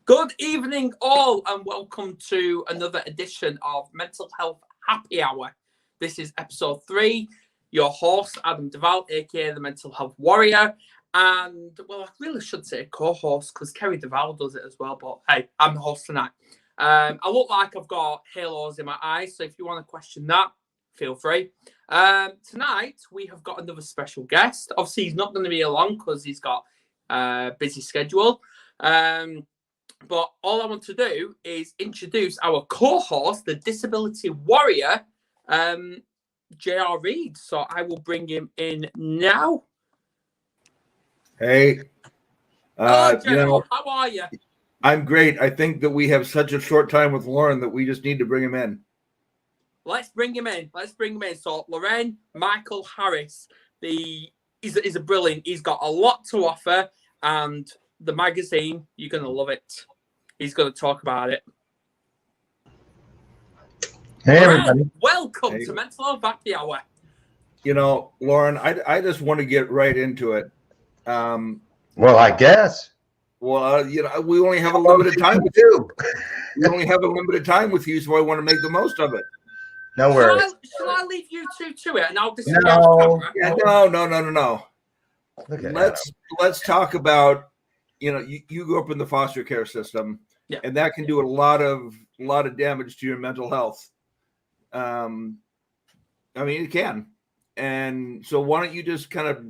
Good evening, all, and welcome to another edition of Mental Health Happy Hour. This is episode 3. Your host, Adam Duval, aka the Mental Health Warrior. And, well, I really should say co-host because Kerry Duval does it as well. But hey, I'm the host tonight. I look like I've got halos in my eyes, so if you want to question that, feel free. Tonight, we have got another special guest. Obviously, he's not going to be along because he's got a busy schedule. But all I want to do is introduce our co-host, the Disability Warrior, J.R. Reid. So I will bring him in now. Hey. Hello, J.R. How are you? I'm great. I think that we have such a short time with Lauren that we just need to bring him in. Let's bring him in. So Loren Michael Harris, he's a brilliant. He's got a lot to offer, and the magazine, you're going to love it. He's going to talk about it. Hey, everybody. Welcome to Mental Health Happy Hour. You know, Lauren, I just want to get right into it. Well, I guess. Well, you know, we only have a limited time with you. We only have a limited time with you, so I want to make the most of it. No worries. Shall I leave you two to it, and I'll disappear No. Yeah, no. Let's talk about. You know, you grew up in the foster care system, yeah, and that can do a lot of damage to your mental health. I mean, it can. And so, why don't you just kind of,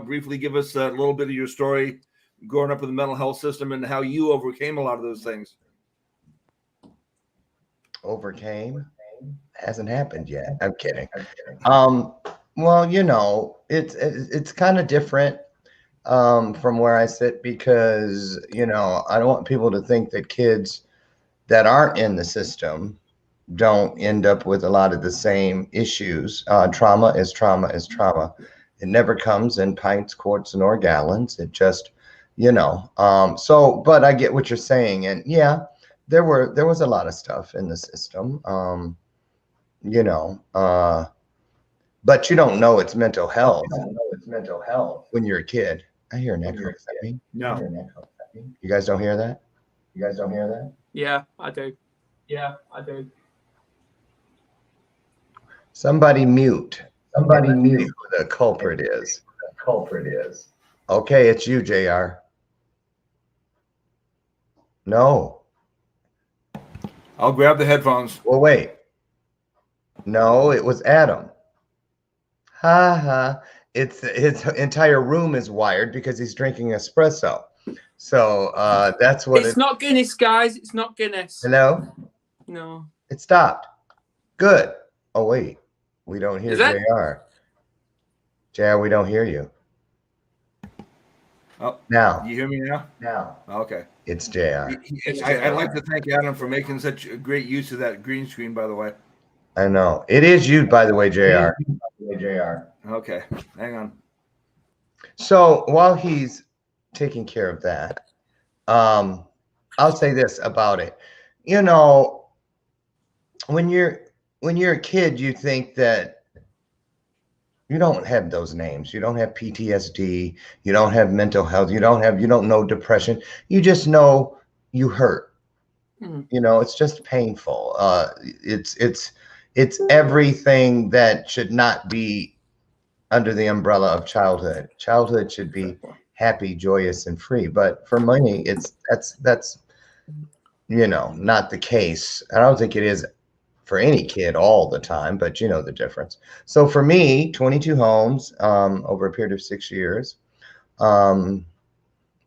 briefly give us a little bit of your story, growing up in the mental health system, and how you overcame a lot of those things. Overcame? Hasn't happened yet. I'm kidding. Well, you know, it's kind of different. From where I sit, because, I don't want people to think that kids that aren't in the system don't end up with a lot of the same issues. Trauma is trauma is trauma. It never comes in pints, quarts, nor gallons. It just, but I get what you're saying. And yeah, there was a lot of stuff in the system, but you don't know it's mental health. When you're a kid. I hear an echo. Is that me? No. You guys don't hear that? Yeah, I do. Somebody mute. Who the culprit is. Okay, it's you, JR. No. I'll grab the headphones. Well, wait. No, it was Adam. Ha ha. His entire room is wired because he's drinking espresso. So that's what it's not Guinness, guys. It's not Guinness. Hello? No. It stopped. Good. Oh, wait. We don't hear JR. JR, we don't hear you. Oh, now. You hear me now? Now. Okay. It's JR. I'd like to thank Adam for making such a great use of that green screen, by the way. I know. It is you, by the way, JR. Okay, hang on. So while he's taking care of that, I'll say this about it. When you're a kid, you think that you don't have those names. You don't have PTSD. You don't have mental health. You don't know depression. You just know you hurt. It's just painful. It's everything that should not be under the umbrella of childhood. Childhood should be happy, joyous, and free. But for many, that's not the case. I don't think it is for any kid all the time, but you know the difference. So for me, 22 homes over a period of 6 years. Were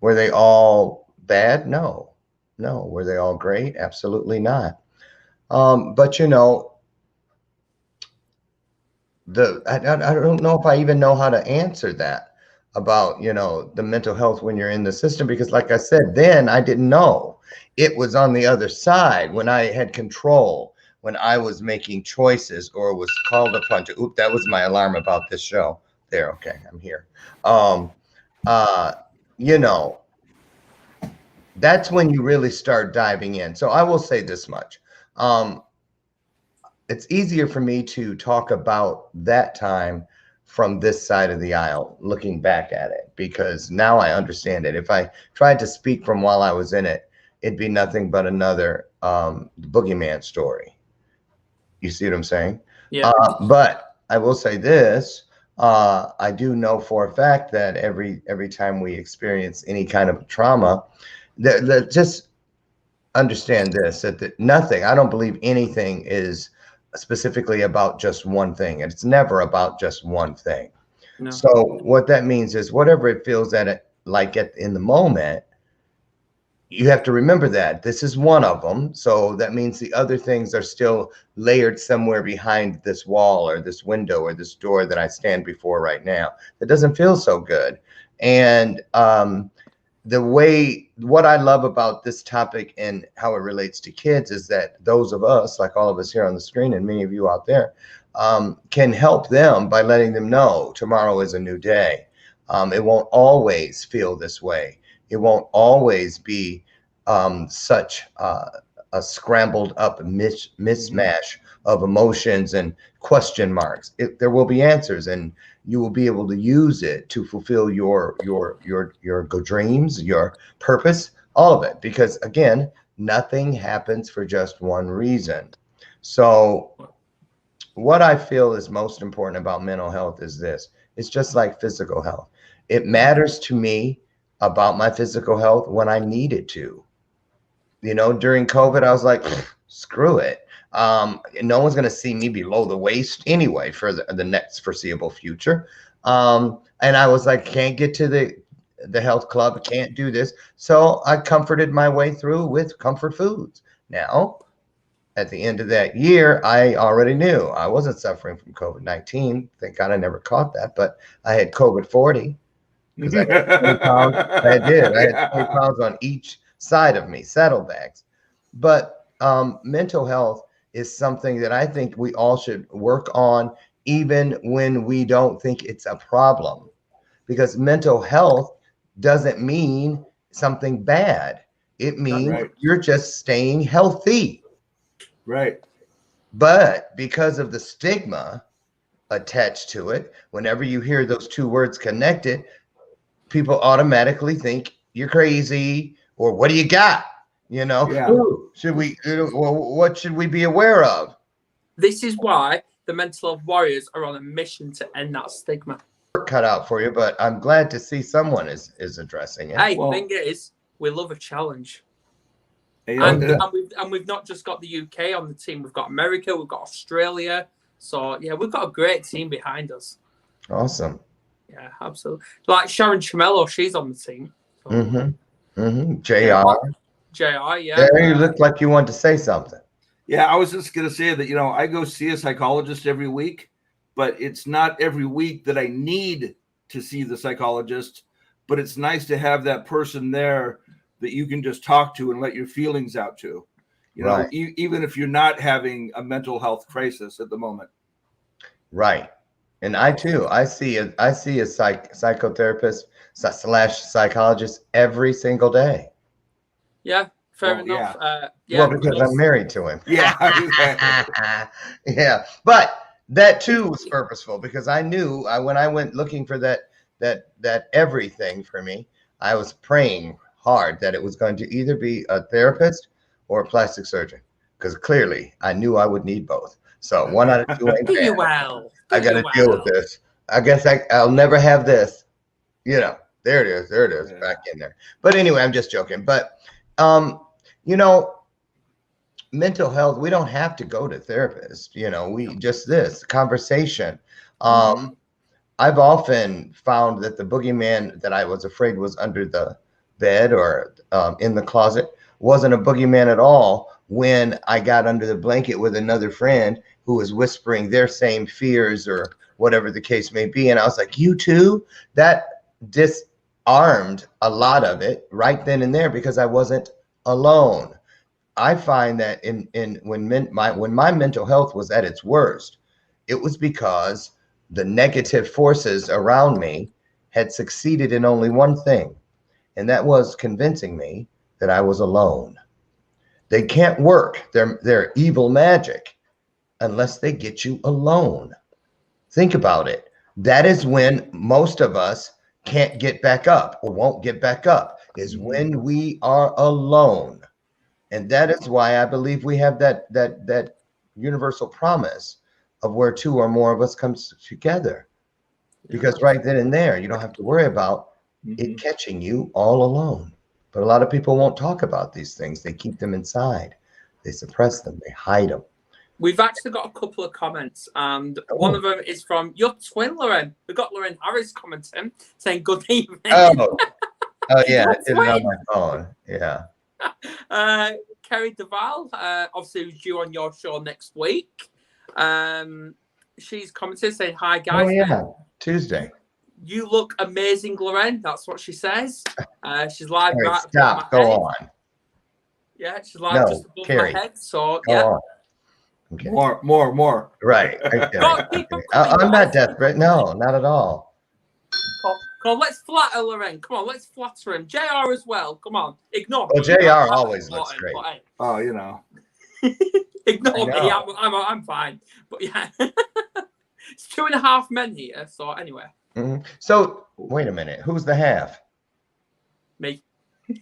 they all bad? No. Were they all great? Absolutely not. But I don't know if I even know how to answer that about, the mental health when you're in the system, because like I said, then I didn't know it was on the other side when I had control, when I was making choices or was called upon to, oop, that was my alarm about this show there. Okay. I'm here. That's when you really start diving in. So I will say this much. It's easier for me to talk about that time from this side of the aisle, looking back at it, because now I understand it. If I tried to speak from while I was in it, it'd be nothing but another boogeyman story. You see what I'm saying? Yeah. But I will say this. I do know for a fact that every time we experience any kind of trauma, that just understand this, that nothing, I don't believe anything is specifically about just one thing. It's never about just one thing. No. So what that means is whatever it feels in the moment, you have to remember that this is one of them. So that means the other things are still layered somewhere behind this wall or this window or this door that I stand before right now. That doesn't feel so good. And what I love about this topic and how it relates to kids is that those of us, like all of us here on the screen and many of you out there, can help them by letting them know tomorrow is a new day. It won't always feel this way. It won't always be such a scrambled up mismatch of emotions and question marks. There will be answers, and you will be able to use it to fulfill your dreams, your purpose, all of it. Because again, nothing happens for just one reason. So what I feel is most important about mental health is this. It's just like physical health. It matters to me about my physical health when I need it to. You know, during COVID, I was like, screw it. No one's going to see me below the waist anyway for the next foreseeable future. And I was like, can't get to the health club, can't do this. So I comforted my way through with comfort foods. Now, at the end of that year, I already knew I wasn't suffering from COVID-19. Thank God I never caught that, but I had COVID-40 because I had 20 pounds. I had 20 pounds on each side of me, saddlebags. But mental health is something that I think we all should work on, even when we don't think it's a problem, because mental health doesn't mean something bad. It means you're just staying healthy. Right. But because of the stigma attached to it, whenever you hear those two words connected, people automatically think you're crazy, or what do you got? You know, Yeah. What should we be aware of? This is why the Mental Health Warriors are on a mission to end that stigma. Cut out for you, but I'm glad to see someone is addressing it. Hey, thing is, we love a challenge. And we've not just got the UK on the team. We've got America, we've got Australia. So, yeah, we've got a great team behind us. Awesome. Yeah, absolutely. Like Sharon Chamello, she's on the team. So. JR, yeah. There, you look like you wanted to say something. Yeah, I was just going to say that, you know, I go see a psychologist every week, but it's not every week that I need to see the psychologist, but it's nice to have that person there that you can just talk to and let your feelings out to, you know, even if you're not having a mental health crisis at the moment. Right. And I see a psychotherapist / psychologist every single day. Yeah, fair enough. Yeah. Well, because I'm married to him. Yeah. Yeah. But that too was purposeful, because I knew when I went looking for that everything for me, I was praying hard that it was going to either be a therapist or a plastic surgeon, because clearly I knew I would need both. So one out of two ain't bad. I got to deal with this. I guess I'll never have this. You know, there it is, back in there. But anyway, I'm just joking. But, you know, mental health, we don't have to go to therapists. You know, this conversation. I've often found that the boogeyman that I was afraid was under the bed or in the closet wasn't a boogeyman at all when I got under the blanket with another friend who was whispering their same fears or whatever the case may be. And I was like, you too? That disarmed a lot of it right then and there, because I wasn't alone. I find that when my mental health was at its worst, it was because the negative forces around me had succeeded in only one thing, and that was convincing me that I was alone. They can't work their evil magic unless they get you alone. Think about it. That is when most of us can't get back up or won't get back up, is when we are alone. And that is why I believe we have that universal promise of where two or more of us comes together. Because right then and there, you don't have to worry about it catching you all alone. But a lot of people won't talk about these things. They keep them inside. They suppress them. They hide them. We've actually got a couple of comments, and one of them is from your twin, Lauren. We've got Lauren Harris commenting, saying good evening. Oh yeah, I did it on my phone. Yeah. Kerry Duval, obviously who's due on your show next week. She's commented saying, hi guys. Oh yeah, Tuesday. You look amazing, Lauren. That's what she says. She's live right stop. above my Go head. on. Yeah, she's live just above Carrie, my head. So go yeah. on. Okay. More. Right. Okay. I'm not desperate. No, not at all. Come on, let's flatter Lauren. Come on, let's flatter him. JR as well. Come on. Ignore Well, me. JR always looks great. Hey. Oh, you know. Ignore me. I'm fine. But yeah. It's 2.5 men here. So anyway. Mm-hmm. So wait a minute. Who's the half? Me.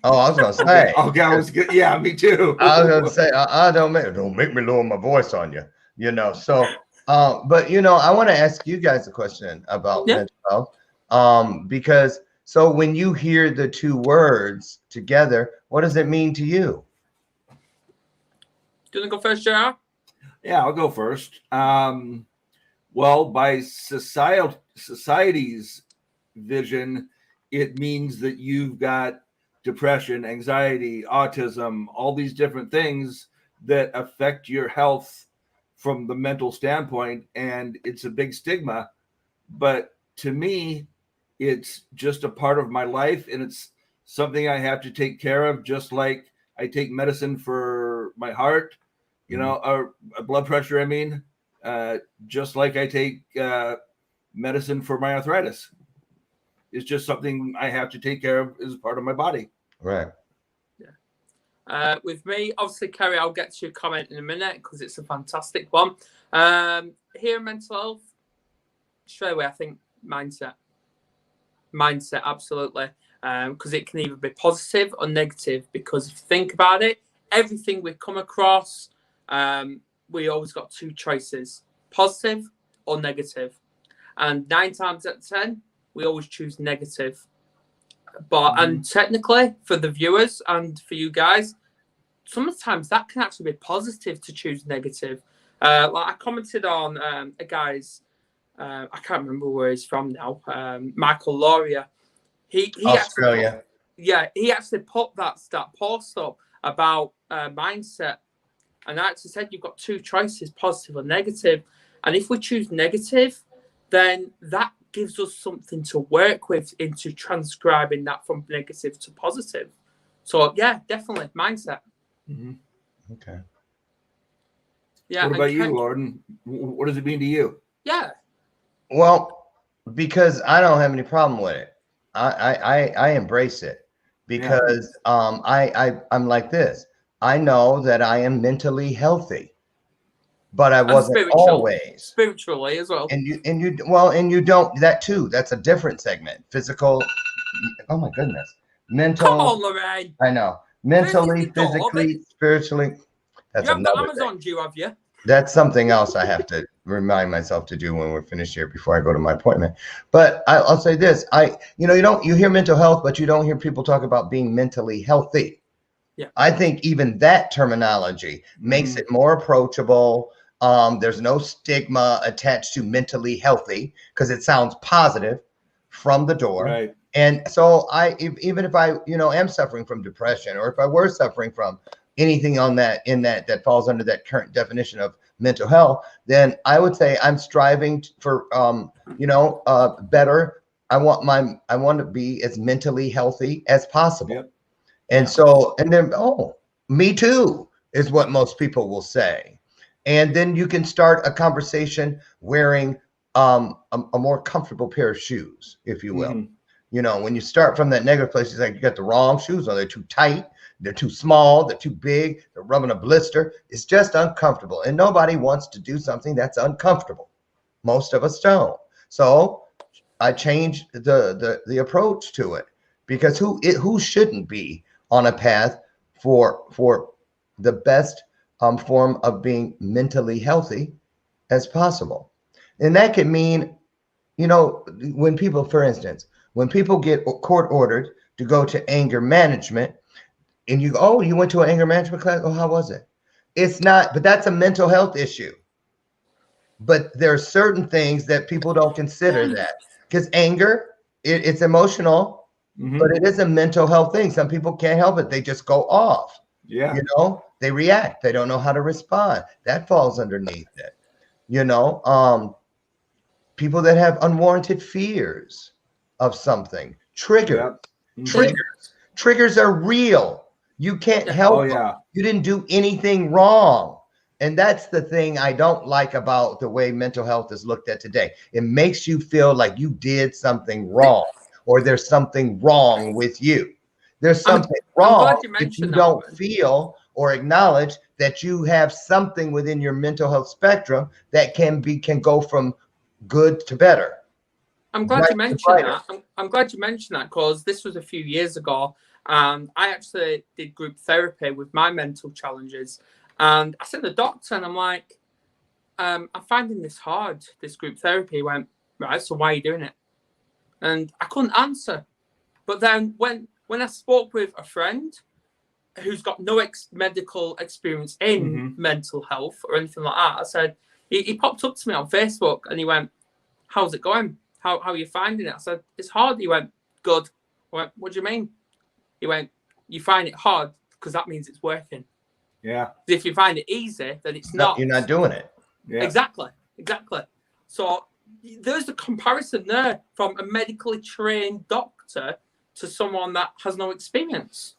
Oh, I was gonna say. Okay, I was good. Yeah, me too. I was gonna say, don't make me lower my voice on you. You know. So, but you know, I want to ask you guys a question about mental health. Because so when you hear the two words together, what does it mean to you? Do you want to go first, JR? Yeah, I'll go first. Well, by society's vision, it means that you've got depression, anxiety, autism, all these different things that affect your health from the mental standpoint, and it's a big stigma. But to me, it's just a part of my life, and it's something I have to take care of, just like I take medicine for my heart, you know, or blood pressure, I mean, just like I take medicine for my arthritis. It's just something I have to take care of as part of my body. Right. Yeah. With me, obviously, Kerry, I'll get to your comment in a minute because it's a fantastic one. Here in mental health, straight away, I think mindset. Mindset, absolutely. Because it can either be positive or negative. Because if you think about it, everything we come across, we always got two choices, positive or negative. And 9 times out of 10, we always choose negative. But and technically, for the viewers and for you guys, sometimes that can actually be positive to choose negative. Like I commented on a guy's, I can't remember where he's from now, Michael Laurier. He Australia. He actually put that post up about mindset. And I actually said you've got two choices, positive or negative. And if we choose negative, then that gives us something to work with into transcribing that from negative to positive. So yeah, definitely mindset. Okay. Yeah. What about you, Lauren? What does it mean to you? Yeah. Well, because I don't have any problem with it. I embrace it because I'm like this. I know that I am mentally healthy, but I wasn't always spiritually as well. And you don't that too. That's a different segment. Physical. Oh my goodness. Mental. Come on, Lorraine. I know. Mentally, physically, spiritually. That's you have the another Amazon thing. due, have you? That's something else I have to remind myself to do when we're finished here before I go to my appointment. But I'll say this: you hear mental health, but you don't hear people talk about being mentally healthy. Yeah. I think even that terminology makes it more approachable. There's no stigma attached to mentally healthy because it sounds positive from the door. Right. And so even if I am suffering from depression, or if I were suffering from anything that falls under that current definition of mental health, then I would say I'm striving for better. I want to be as mentally healthy as possible. Yep. And so, and then, me too, is what most people will say. And then you can start a conversation wearing a more comfortable pair of shoes, if you will. You know, when you start from that negative place, it's like you got the wrong shoes on. They're too tight. They're too small. They're too big. They're rubbing a blister. It's just uncomfortable. And nobody wants to do something that's uncomfortable. Most of us don't. So I changed the approach to it, because who shouldn't be on a path for the best form of being mentally healthy as possible. And that could mean, when people, for instance, when people get court ordered to go to anger management, and you go, oh, you went to an anger management class? Oh, how was it? It's not, but that's a mental health issue. But there are certain things that people don't consider that, because anger, it's emotional, but it is a mental health thing. Some people can't help it. They just go off. Yeah. They react. They don't know how to respond. That falls underneath it. People that have unwarranted fears of something, triggers. Triggers are real. You can't help them. You didn't do anything wrong. And that's the thing I don't like about the way mental health is looked at today. It makes you feel like you did something wrong, or there's something wrong with you. There's something wrong if you don't feel or acknowledge that you have something within your mental health spectrum that can go from good to better. I'm glad you mentioned that. I'm glad you mentioned that, because this was a few years ago, and I actually did group therapy with my mental challenges. And I sent the doctor, and I'm like, I'm finding this hard, this group therapy. He went, right, so why are you doing it? And I couldn't answer. But then when I spoke with a friend who's got no medical experience in mental health or anything like that, I said, he popped up to me on Facebook, and he went, how's it going? How are you finding it? I said, it's hard. He went, good. I went, what do you mean? He went, you find it hard because that means it's working. Yeah. If you find it easy, then it's not. You're not doing it. Yeah. Exactly. So there's the comparison there from a medically trained doctor to someone that has no experience.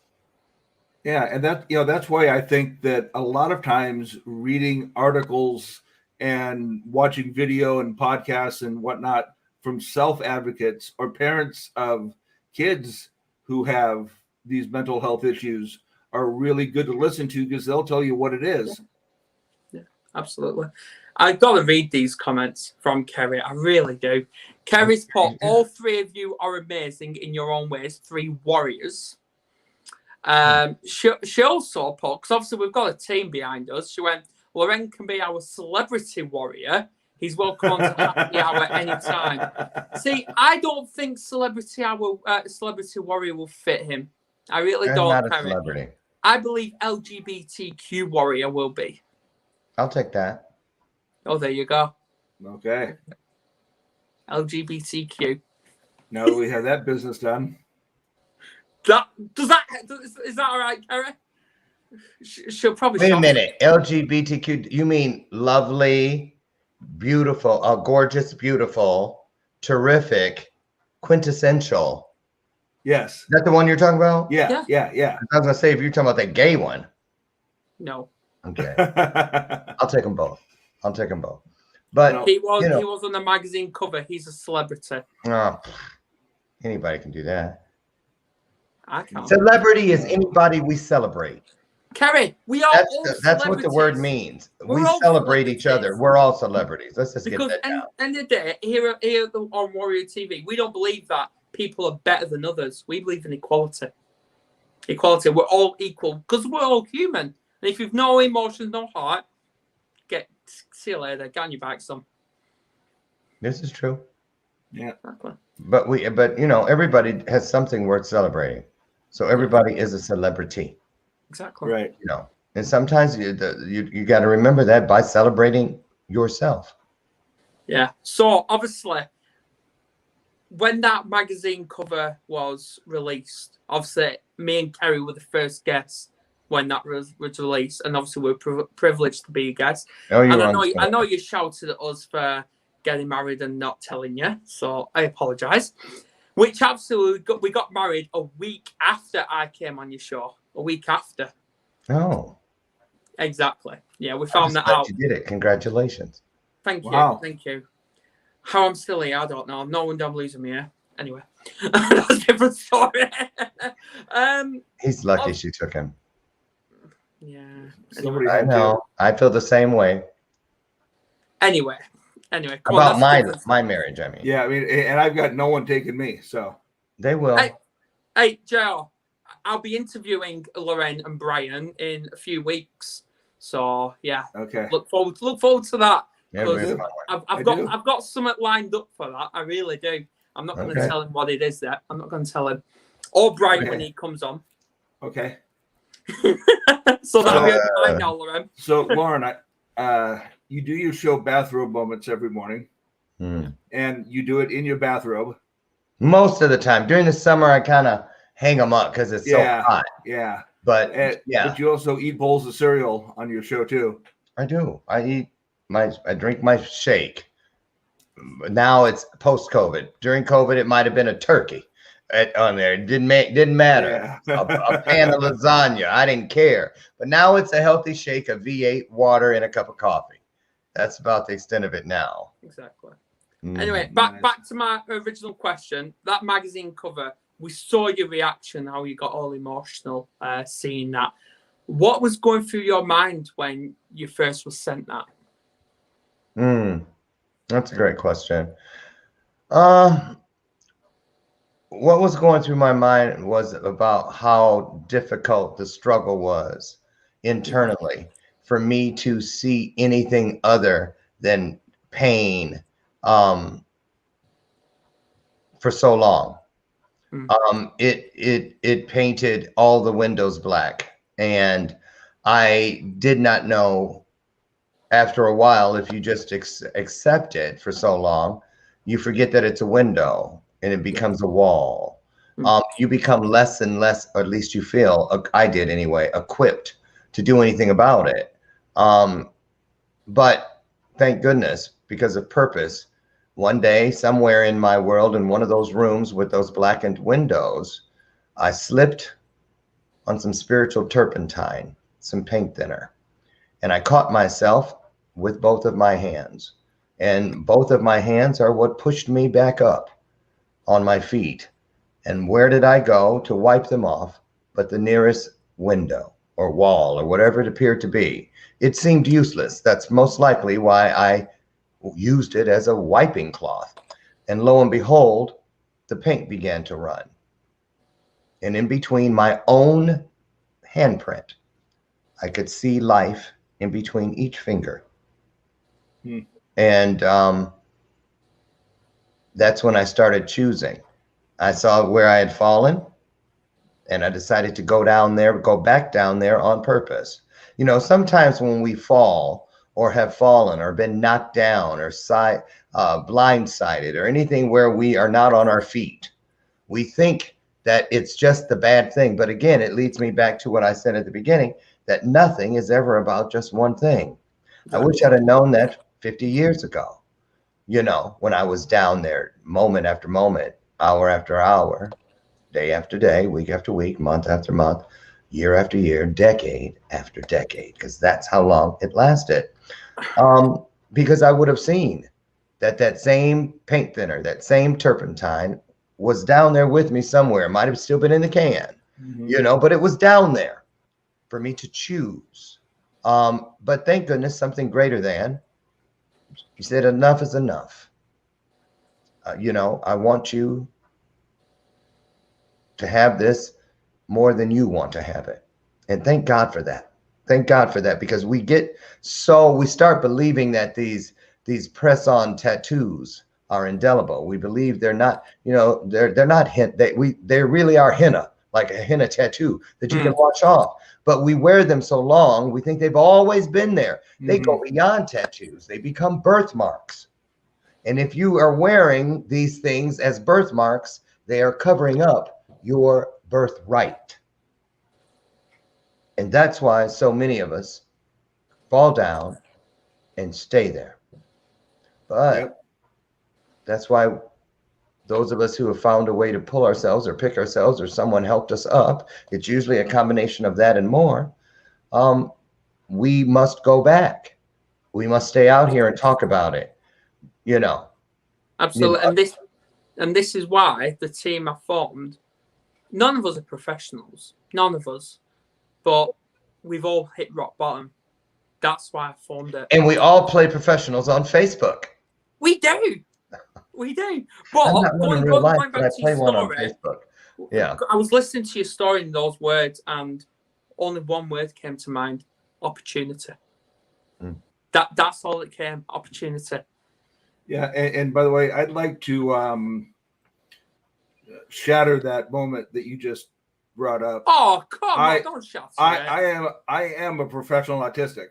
Yeah, and that's why I think that a lot of times reading articles and watching video and podcasts and whatnot from self-advocates or parents of kids who have these mental health issues are really good to listen to, because they'll tell you what it is. Yeah, absolutely. I got to read these comments from Kerry. I really do. Kerry's put, all three of you are amazing in your own ways. 3 warriors. She also put, because obviously we've got a team behind us. She went, Loren can be our celebrity warrior. He's welcome on to Happy Hour anytime. See, I don't think celebrity warrior will fit him. I really don't. Not a celebrity. I believe LGBTQ warrior will be. I'll take that. Oh, there you go. Okay. LGBTQ. Now that we have that business done. Is that all right, Kerry? She'll probably. Wait a minute. LGBTQ. You mean lovely, beautiful, gorgeous, beautiful, terrific, quintessential? Yes. Is that the one you're talking about? Yeah. I was gonna say, if you're talking about that gay one. No. Okay. I'll take them both. But he was on the magazine cover. He's a celebrity. Oh, anybody can do that. I can't. Celebrity is anybody we celebrate. Kerry, we are that's what the word means. We celebrate each other. We're all celebrities. Let's just get that down. End of the day, here on Warrior TV, we don't believe that people are better than others. We believe in equality. Equality. We're all equal because we're all human. And if you've no emotions, no heart, see you later. Get on your back, son. This is true. Yeah. Exactly. But everybody has something worth celebrating. So everybody is a celebrity. Exactly. Right. And sometimes you got to remember that by celebrating yourself. Yeah. So obviously, when that magazine cover was released, obviously me and Kerry were the first guests when that was released, and obviously we're privileged to be a guest. Oh, and I know you shouted at us for getting married and not telling you, so I apologise. Which absolutely we got married a week after I came on your show. A week after. Oh. Exactly. Yeah, we found that out. You did it. Congratulations. Thank you. Thank you. How I'm still here, I don't know. No wonder I'm losing me here. Anyway, that's a different story. He's lucky she took him. Yeah. Anyway, I know. I feel the same way. Anyway. About my marriage, I mean. Yeah, I mean, and I've got no one taking me, so. They will. Hey, Joe, I'll be interviewing Lorraine and Brian in a few weeks. So yeah, Okay. look forward to that. Yeah, Because really. I've got something lined up for that. I really do. I'm not going to Okay. tell him what it is yet. I'm not going to tell him. Or Brian Okay. when he comes on. Okay. So that'll be right now, Lorraine. So Lauren, you do your show Bathrobe Moments every morning, and you do it in your bathrobe. Most of the time. During the summer, I kind of hang them up because it's so hot. Yeah. But but you also eat bowls of cereal on your show too. I do. I drink my shake. Now it's post-COVID. During COVID, it might have been a turkey on there. It didn't matter. Yeah. a pan of lasagna. I didn't care. But now it's a healthy shake of V8, water, and a cup of coffee. That's about the extent of it now. Exactly. Anyway, back to my original question. That magazine cover, we saw your reaction, how you got all emotional seeing that. What was going through your mind when you first was sent that? That's a great question. What was going through my mind was about how difficult the struggle was internally for me to see anything other than pain for so long. It painted all the windows black, and I did not know after a while, if you just accept it for so long, you forget that it's a window and it becomes a wall. You become less and less, or at least you feel, I did anyway, equipped to do anything about it. But thank goodness, because of purpose, one day somewhere in my world, in one of those rooms with those blackened windows, I slipped on some spiritual turpentine, some paint thinner. And I caught myself with both of my hands. And both of my hands are what pushed me back up on my feet. And where did I go to wipe them off but the nearest window or wall or whatever it appeared to be? It seemed useless. That's most likely why I used it as a wiping cloth. And lo and behold, the paint began to run. And in between my own handprint, I could see life in between each finger. And that's when I started choosing. I saw where I had fallen, and I decided to go back down there on purpose. You know, sometimes when we fall or have fallen or been knocked down or blindsided or anything where we are not on our feet, we think that it's just the bad thing. But again, it leads me back to what I said at the beginning, that nothing is ever about just one thing. I wish I'd have known that 50 years ago, you know, when I was down there moment after moment, hour after hour, day after day, week after week, month after month, year after year, decade after decade, because that's how long it lasted. Because I would have seen that same paint thinner, that same turpentine was down there with me somewhere. It might have still been in the can, you know, but it was down there for me to choose. But thank goodness, something greater than, he said, enough is enough. You know, I want you to have this more than you want to have it. And thank God for that. Thank God for that, because we start believing that these press-on tattoos are indelible. We believe they're not, you know, they're not they really are henna, like a henna tattoo that you can wash off. But we wear them so long, we think they've always been there. They go beyond tattoos. They become birthmarks. And if you are wearing these things as birthmarks, they are covering up your birthright. And that's why so many of us fall down and stay there. But that's why those of us who have found a way to pull ourselves or pick ourselves, or someone helped us up, it's usually a combination of that and more. We must go back. We must stay out here and talk about it, you know. Absolutely. You know, and this is why the team I formed, none of us are professionals. None of us. But we've all hit rock bottom. That's why I formed it. and we all play professionals on Facebook. We do. We do. But I'm not one in real life, but I play one on story, Facebook. Yeah. I was listening to your story in those words, and only one word came to mind: opportunity. Mm. That's all it came. Opportunity. Yeah, and by the way, I'd like to shatter that moment that you just brought up. Oh, come on! Don't shout it. I am a professional autistic.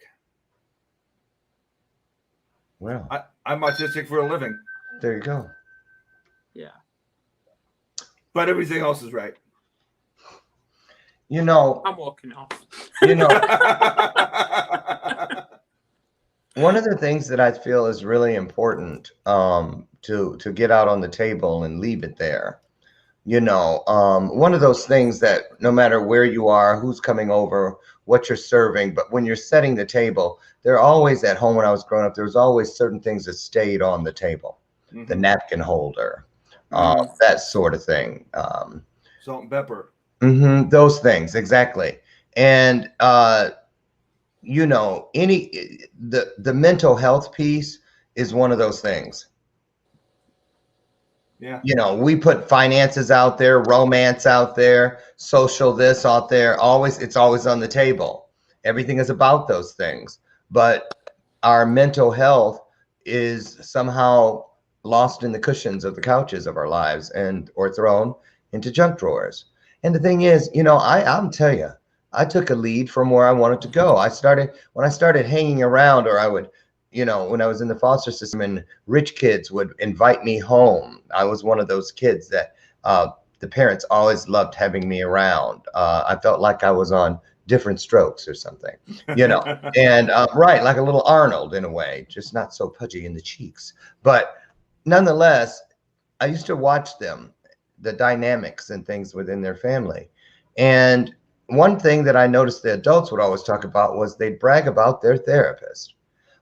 Well, I'm autistic for a living. there you go. Yeah. But everything else is right. You know, I'm walking off. you know, one of the things that I feel is really important to get out on the table and leave it there. One of those things that no matter where you are, who's coming over, what you're serving, but when you're setting the table, there are always at home when I was growing up, there was always certain things that stayed on the table. The napkin holder, that sort of thing. Salt and pepper. Those things, exactly. And the mental health piece is one of those things. Yeah. We put finances out there, romance out there, social this out there. It's always on the table. Everything is about those things. But our mental health is somehow lost in the cushions of the couches of our lives or thrown into junk drawers. And the thing is, I'll tell you, I took a lead from where I wanted to go. When I started hanging around, or I would, when I was in the foster system and rich kids would invite me home, I was one of those kids that the parents always loved having me around. I felt like I was on Different Strokes or something, and right, like a little Arnold in a way, just not so pudgy in the cheeks. But nonetheless, I used to watch them, the dynamics and things within their family. And one thing that I noticed the adults would always talk about was they'd brag about their therapist.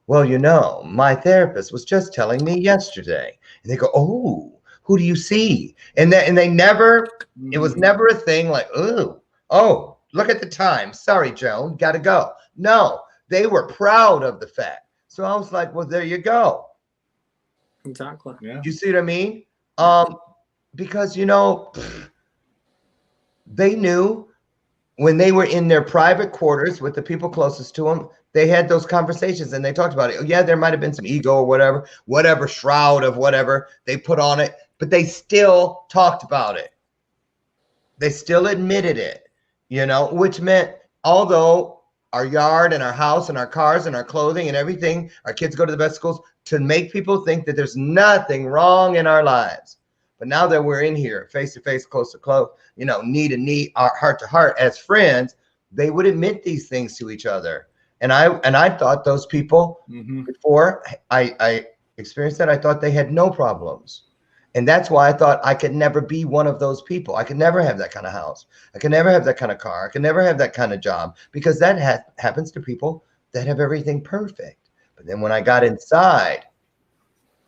Well, my therapist was just telling me yesterday. And they go, oh, who do you see? And they never, it was never a thing like, oh, look at the time. Sorry, Joan, got to go. No, they were proud of the fact. So I was like, well, there you go. Exactly. Yeah. You see what I mean? Because, they knew when they were in their private quarters with the people closest to them, they had those conversations and they talked about it. Yeah, there might have been some ego or whatever shroud of whatever they put on it, but they still talked about it. They still admitted it, which meant although our yard and our house and our cars and our clothing and everything, our kids go to the best schools, to make people think that there's nothing wrong in our lives. But now that we're in here, face to face, close to close, knee to knee, heart to heart as friends, they would admit these things to each other. And I thought those people, before I experienced that, I thought they had no problems. And that's why I thought I could never be one of those people. I could never have that kind of house. I could never have that kind of car. I could never have that kind of job, because that happens to people that have everything perfect. But then when I got inside,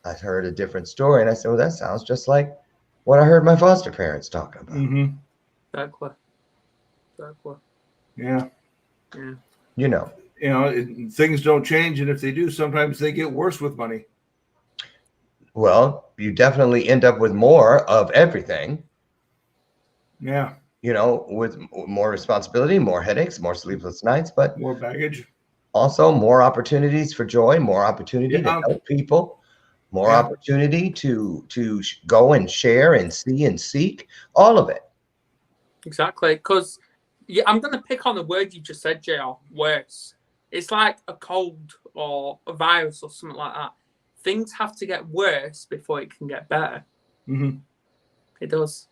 I heard a different story, and I said, well, that sounds just like what I heard my foster parents talking about. Exactly. Yeah. Things don't change, and if they do, sometimes they get worse with money. Well, you definitely end up with more of everything. Yeah. With more responsibility, more headaches, more sleepless nights, but more baggage. Also more opportunities for joy, more opportunity to help people, more opportunity to go and share and see and seek, all of it. Exactly. Because I'm going to pick on the word you just said, JR, worse. It's like a cold or a virus or something like that. Things have to get worse before it can get better. It does.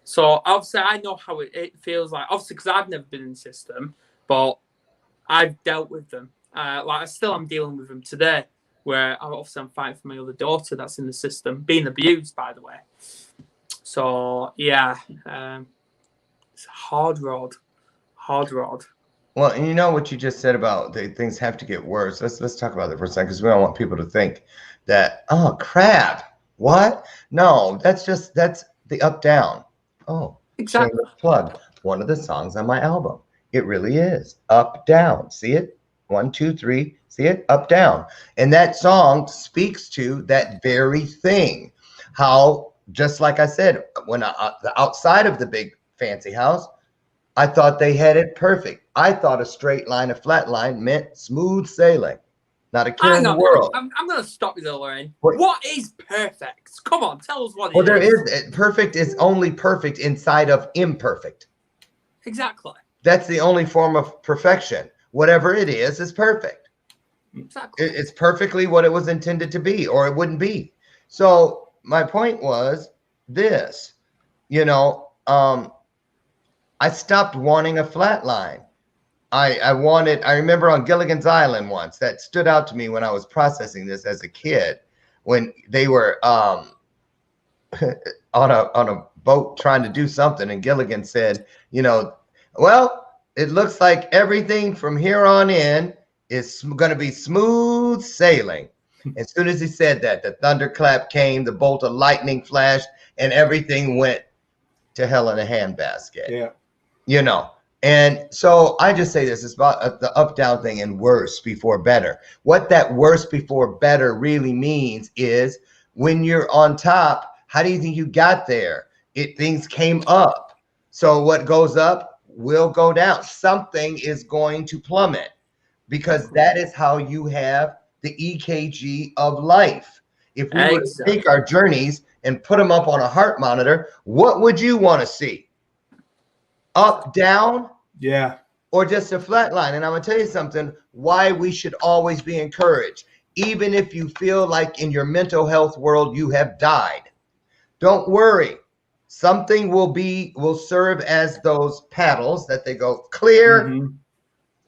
So obviously I know how it feels like, obviously, because I've never been in the system, but I've dealt with them. I still am dealing with them today, where I'm fighting for my other daughter that's in the system, being abused, by the way. So yeah, it's a hard road. Well, and what you just said about things have to get worse. Let's talk about that for a second, because we don't want people to think that, oh crap, what? No, that's the up down. Oh, exactly. Shameless plug. One of the songs on my album. It really is up down. See it? 1, 2, 3. See it? Up down. And that song speaks to that very thing. How just like I said, when the outside of the big fancy house, I thought they had it perfect. I thought a straight line, a flat line meant smooth sailing. Not a care in the world. I'm going to stop you there, Lorraine. What? What is perfect? Come on, tell us what it is. Well, there is. Perfect is only perfect inside of imperfect. Exactly. That's the only form of perfection. Whatever it is perfect. Exactly. It's perfectly what it was intended to be, or it wouldn't be. So my point was this, I stopped wanting a flat line. I remember on Gilligan's Island once, that stood out to me when I was processing this as a kid, when they were on a boat trying to do something, and Gilligan said, well, it looks like everything from here on in is going to be smooth sailing. As soon as he said that, the thunderclap came, the bolt of lightning flashed, and everything went to hell in a handbasket. Yeah. And so I just say this is about the up-down thing and worse before better. What that worse before better really means is when you're on top, how do you think you got there? Things came up. So what goes up will go down. Something is going to plummet, because that is how you have the EKG of life. If we were to take our journeys and put them up on a heart monitor, what would you want to see? Up, down? Yeah. Or just a flat line? And I'm going to tell you something, why we should always be encouraged. Even if you feel like in your mental health world you have died, don't worry. Something will serve as those paddles that they go clear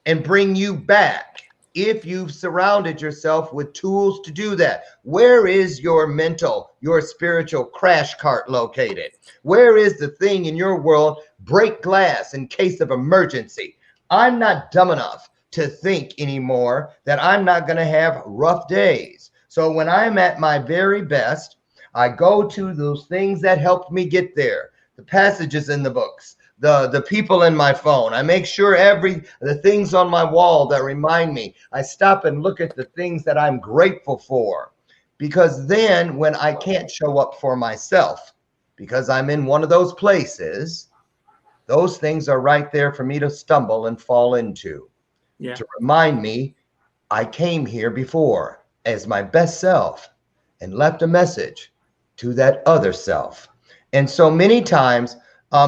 and bring you back. If you've surrounded yourself with tools to do that. Where is your mental, your spiritual crash cart located? Where is the thing in your world, break glass in case of emergency? I'm not dumb enough to think anymore that I'm not going to have rough days. So when I'm at my very best, I go to those things that helped me get there. The passages in the books, the people in my phone. I make sure the things on my wall that remind me. I stop and look at the things that I'm grateful for, because then when I can't show up for myself because I'm in one of those places, those things are right there for me to stumble and fall into. To remind me I came here before as my best self and left a message to that other self. And so many times,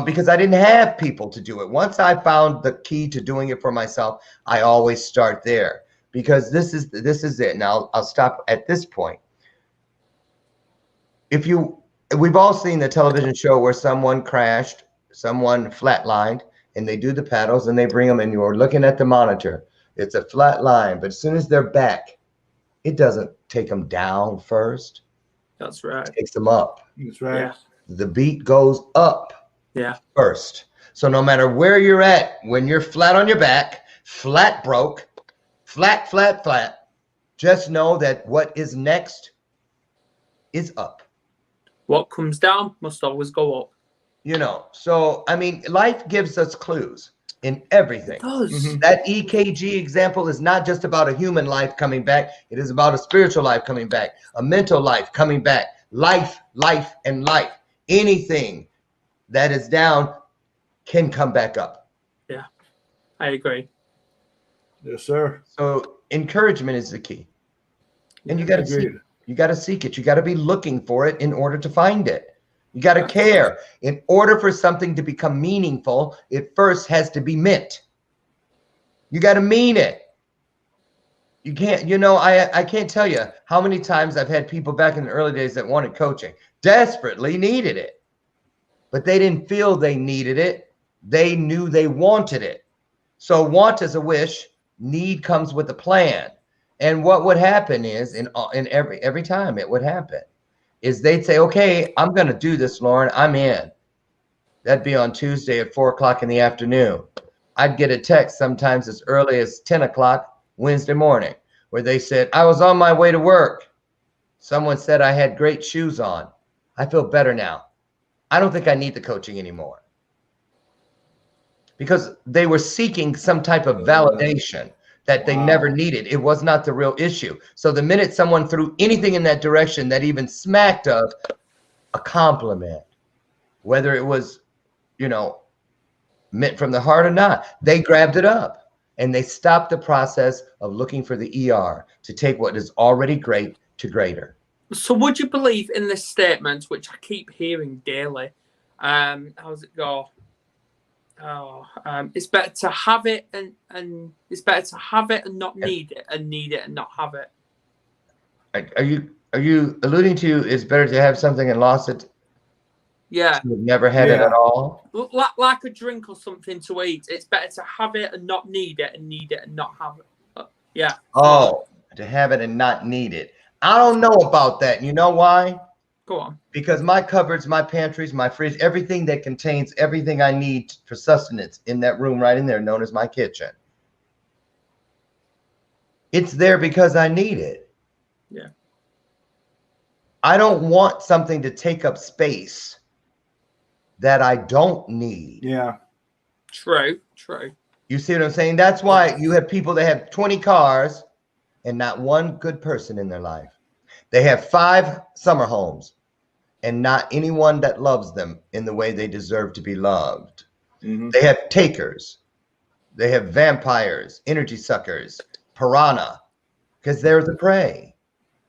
because I didn't have people to do it. Once I found the key to doing it for myself, I always start there, because this is it. Now I'll stop at this point. We've all seen the television show where someone crashed, someone flatlined, and they do the paddles and they bring them, and you're looking at the monitor. It's a flat line, but as soon as they're back, it doesn't take them down first. That's right. It takes them up. That's right. Yeah. The beat goes up. First. So no matter where you're at, when you're flat on your back, flat broke, flat, just know that what is next is up. What comes down must always go up. So, I mean, life gives us clues in everything. It does. That EKG example is not just about a human life coming back. It is about a spiritual life coming back, a mental life coming back, life, and life. Anything that is down can come back up. Yeah, I agree. Yes, sir. So encouragement is the key. And you got to seek it. You got to seek it. You got to be looking for it in order to find it. You got to care. In order for something to become meaningful, it first has to be meant. You got to mean it. You can't, I can't tell you how many times I've had people back in the early days that wanted coaching, desperately needed it. But they didn't feel they needed it. They knew they wanted it. So want is a wish. Need comes with a plan. And what would happen is, in every time it would happen, is they'd say, okay, I'm going to do this, Lauren. I'm in. That'd be on Tuesday at 4 o'clock in the afternoon. I'd get a text sometimes as early as 10 o'clock Wednesday morning where they said, I was on my way to work. Someone said I had great shoes on. I feel better now. I don't think I need the coaching anymore. Because they were seeking some type of validation that they never needed. It was not the real issue. So the minute someone threw anything in that direction that even smacked of, a compliment, whether it was, meant from the heart or not. They grabbed it up and they stopped the process of looking for the ER to take what is already great to greater. So would you believe in this statement, which I keep hearing daily? How does it go? It's better to have it and it's better to have it and not need it, and need it and not have it. Are you alluding to it's better to have something and lost it? Yeah. You've never had it at all? Like a drink or something to eat. It's better to have it and not need it, and need it and not have it. Yeah. Oh, to have it and not need it. I don't know about that. You know why? Go on. Because my cupboards, my pantries, my fridge, everything that contains everything I need for sustenance in that room right in there, known as my kitchen. It's there because I need it. Yeah. I don't want something to take up space that I don't need. Yeah. True. You see what I'm saying? That's why you have people that have 20 cars and not one good person in their life. They have 5 summer homes and not anyone that loves them in the way they deserve to be loved. Mm-hmm. They have takers. They have vampires, energy suckers, piranha, because they're the prey.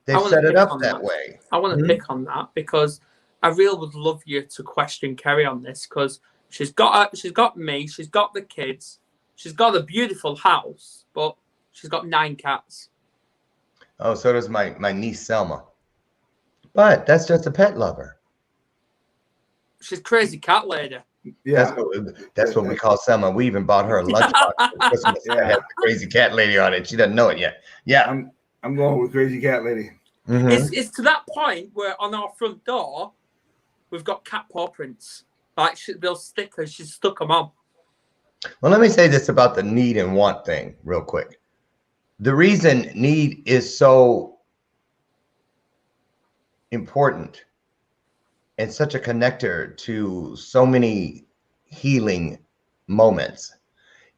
They've set it up that way. I want to pick on that because I really would love you to question Kerry on this, because she's got me, she's got the kids, she's got a beautiful house, but she's got 9 cats. Oh, so does my niece Selma. But that's just a pet lover. She's crazy cat lady. Yeah. That's what we call Selma. We even bought her a lunchbox for Christmas that has the crazy cat lady on it. She doesn't know it yet. Yeah. I'm going with crazy cat lady. Mm-hmm. It's to that point where on our front door we've got cat paw prints. Like those stickers, she's stuck them on. Well, let me say this about the need and want thing real quick. The reason need is so important and such a connector to so many healing moments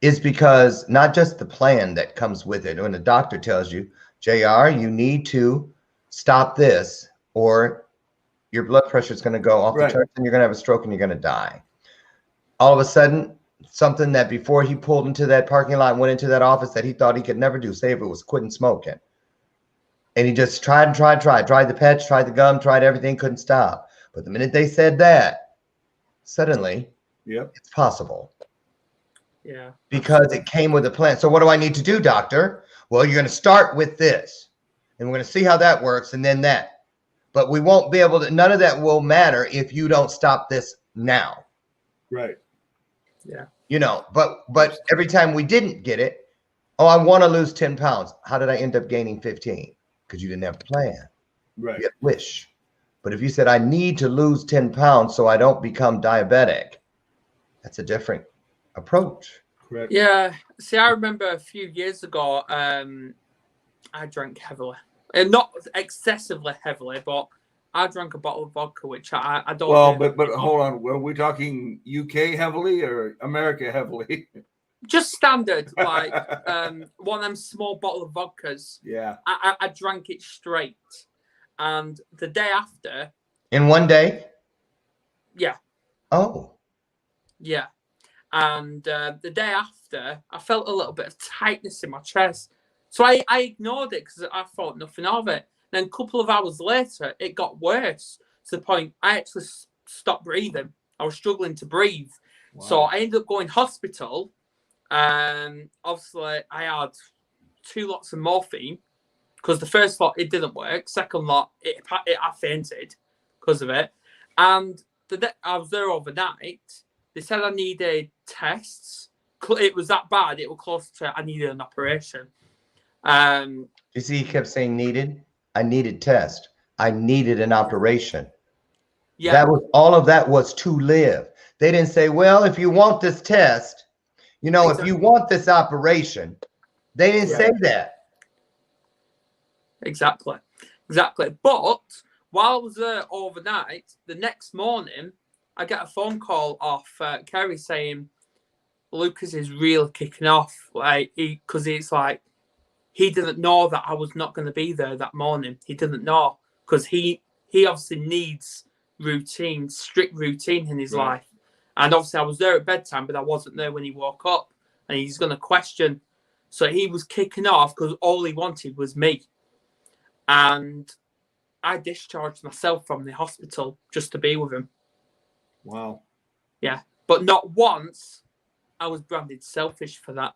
is because not just the plan that comes with it. When the doctor tells you, JR, you need to stop this or your blood pressure is going to go off the charts and you're going to have a stroke and you're going to die. All of a sudden, something that before he pulled into that parking lot and went into that office that he thought he could never do, say if it was quitting smoking. And he just tried the patch, tried the gum, tried everything, couldn't stop. But the minute they said that, suddenly, it's possible. Yeah. Because it came with a plan. So what do I need to do, doctor? Well, you're going to start with this. And we're going to see how that works and then that. But we won't be able to, none of that will matter if you don't stop this now. Right. Yeah. But every time we didn't get it, oh, I want to lose 10 pounds. How did I end up gaining 15? Because you didn't have a plan. Right. You had a wish. But if you said, I need to lose 10 pounds so I don't become diabetic, that's a different approach. Correct. Yeah. See, I remember a few years ago, I drank heavily. And not excessively heavily, but I drank a bottle of vodka, which I don't. Well, but hold on. Were we talking UK heavily or America heavily? Just standard, like one of them small bottle of vodkas. Yeah. I drank it straight. And the day after. In one day? Yeah. Oh. Yeah. And the day after, I felt a little bit of tightness in my chest. So I ignored it because I thought nothing of it. Then a couple of hours later, it got worse to the point I actually stopped breathing. I was struggling to breathe. Wow. So I ended up going hospital. Obviously, I had 2 lots of morphine because the first lot, it didn't work. Second lot, I fainted because of it. And I was there overnight. They said I needed tests. It was that bad. It was close to I needed an operation. You see, he kept saying needed. I needed test. I needed an operation. Yeah. That was all of that was to live. They didn't say, well, if you want this test, if you want this operation, they didn't say that. Exactly. But while I was there overnight, the next morning, I get a phone call off Kerry saying, Lucas is really kicking off. Because it's like, he didn't know that I was not going to be there that morning. He didn't know because he obviously needs routine, strict routine in his life. And obviously I was there at bedtime, but I wasn't there when he woke up, and he's going to question. So he was kicking off because all he wanted was me. And I discharged myself from the hospital just to be with him. Wow. Yeah. But not once I was branded selfish for that.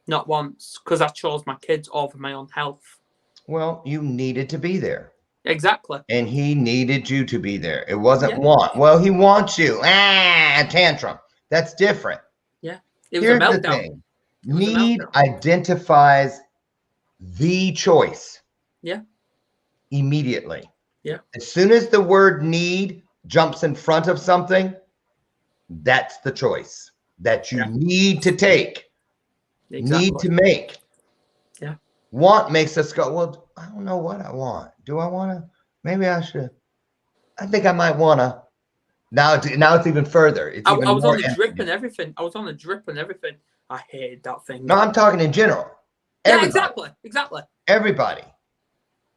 Not once, because I chose my kids over my own health. Well, you needed to be there. Exactly. And he needed you to be there. It wasn't want. Well, he wants you. A tantrum. That's different. Yeah. It was Here's a meltdown. the thing. Need identifies the choice. Yeah. Immediately. Yeah. As soon as the word need jumps in front of something, that's the choice that you need to take. Exactly. Need to make. Yeah. Want makes us go, well, I don't know what I want. Do I want to? Maybe I should. I think I might want to. Now it's even further. I was on the drip and everything. I hated that thing. No, I'm talking in general. Everybody. Yeah, exactly. Everybody.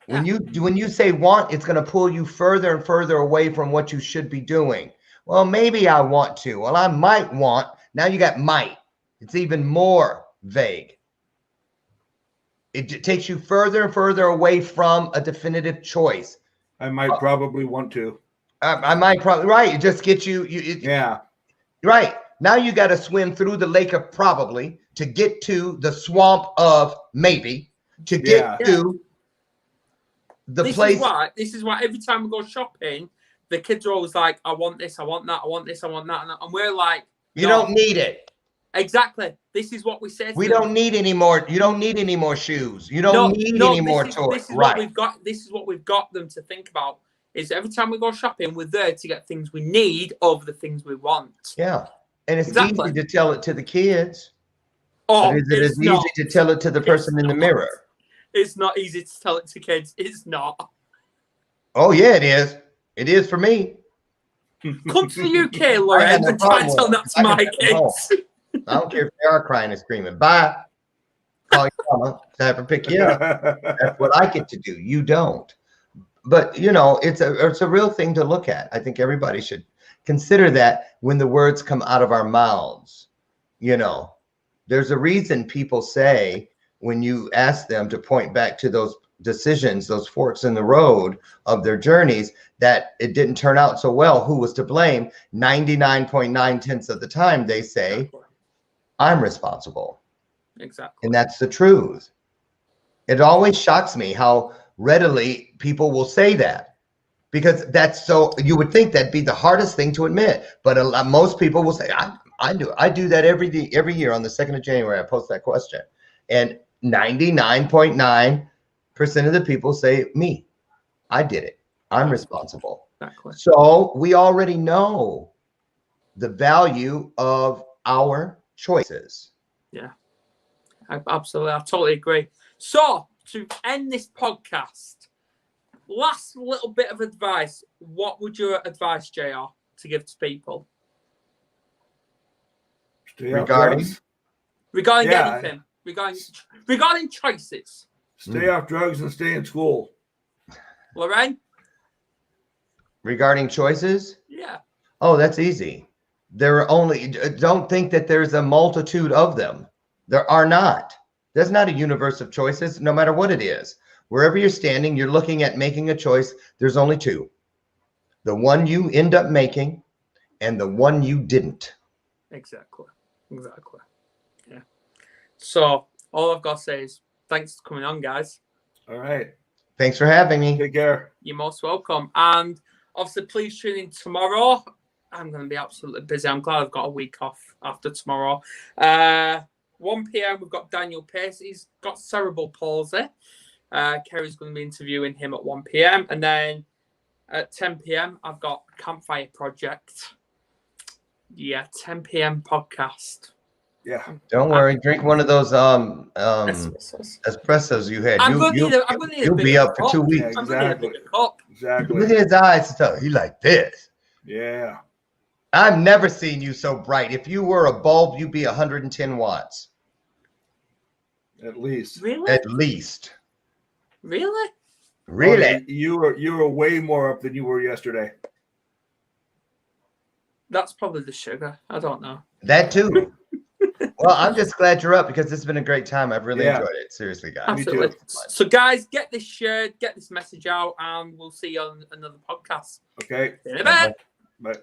When you say want, it's going to pull you further and further away from what you should be doing. Well, maybe I want to. Well, I might want. Now you got might. It's even more vague. It takes you further and further away from a definitive choice. I might probably want to. I might probably, right. It just gets you. Yeah. Right. Now you got to swim through the lake of probably to get to the swamp of maybe to get to the place. This is why every time we go shopping, the kids are always like, I want this, I want that, I want this, I want that. And we're like, you don't need it. Exactly. This is what we said. We don't need any more. You don't need any more shoes. You don't need any more toys. This is what we've got. This is what we've got them to think about. Is every time we go shopping, we're there to get things we need over the things we want. Yeah, and it's easy to tell it to the kids. Oh, it is easy to tell it to the person in the mirror. It's not easy to tell it to kids. It's not. Oh yeah, it is. It is for me. Come to the UK, Lauren, and try and tell that to my kids. I don't care if they are crying and screaming. Bye. Call your mama to have her pick you up. That's what I get to do. You don't. But you know, it's a real thing to look at. I think everybody should consider that when the words come out of our mouths. You know, there's a reason people say when you ask them to point back to those decisions, those forks in the road of their journeys, that it didn't turn out so well. Who was to blame? 99.9 of the time, they say, I'm responsible. Exactly. And that's the truth. It always shocks me how readily people will say that, because that's so, you would think that'd be the hardest thing to admit, but most people will say, I do that every year on the 2nd of January. I post that question, and 99.9% of the people say, me, I did it. I'm responsible. Exactly. So we already know the value of our choices. Yeah, I totally agree. So to end this podcast, last little bit of advice. What would your advice, JR, to give to people? Regarding anything. Regarding choices. Stay off drugs and stay in school. Lorraine? Regarding choices? Yeah. Oh, that's easy. There are only, don't think that there's a multitude of them. There are not. There's not a universe of choices, no matter what it is. Wherever you're standing, you're looking at making a choice. There's only two. The one you end up making and the one you didn't. Exactly. Yeah. So all I've got to say is thanks for coming on, guys. All right. Thanks for having me. Take care. You're most welcome. And obviously, please tune in tomorrow. I'm going to be absolutely busy. I'm glad I've got a week off after tomorrow. 1 p.m. we've got Daniel Pace. He's got cerebral palsy. Kerry's going to be interviewing him at 1 p.m. And then at 10 p.m. I've got Campfire Project. Yeah, 10 p.m. podcast. Yeah. Don't worry. Drink one of those espressos you had. You'll be up for 2 weeks. Yeah, exactly. Look at his eyes and stuff. He like this. Yeah. I've never seen you so bright. If you were a bulb, you'd be 110 watts. At least. Really? At least. Really? Really? Oh, you were way more up than you were yesterday. That's probably the sugar. I don't know. That too. Well, I'm just glad you're up because this has been a great time. I've really enjoyed it. Seriously, guys. Absolutely. Me too. So, guys, get this shared, get this message out, and we'll see you on another podcast. Okay. See you in a bit. Bye.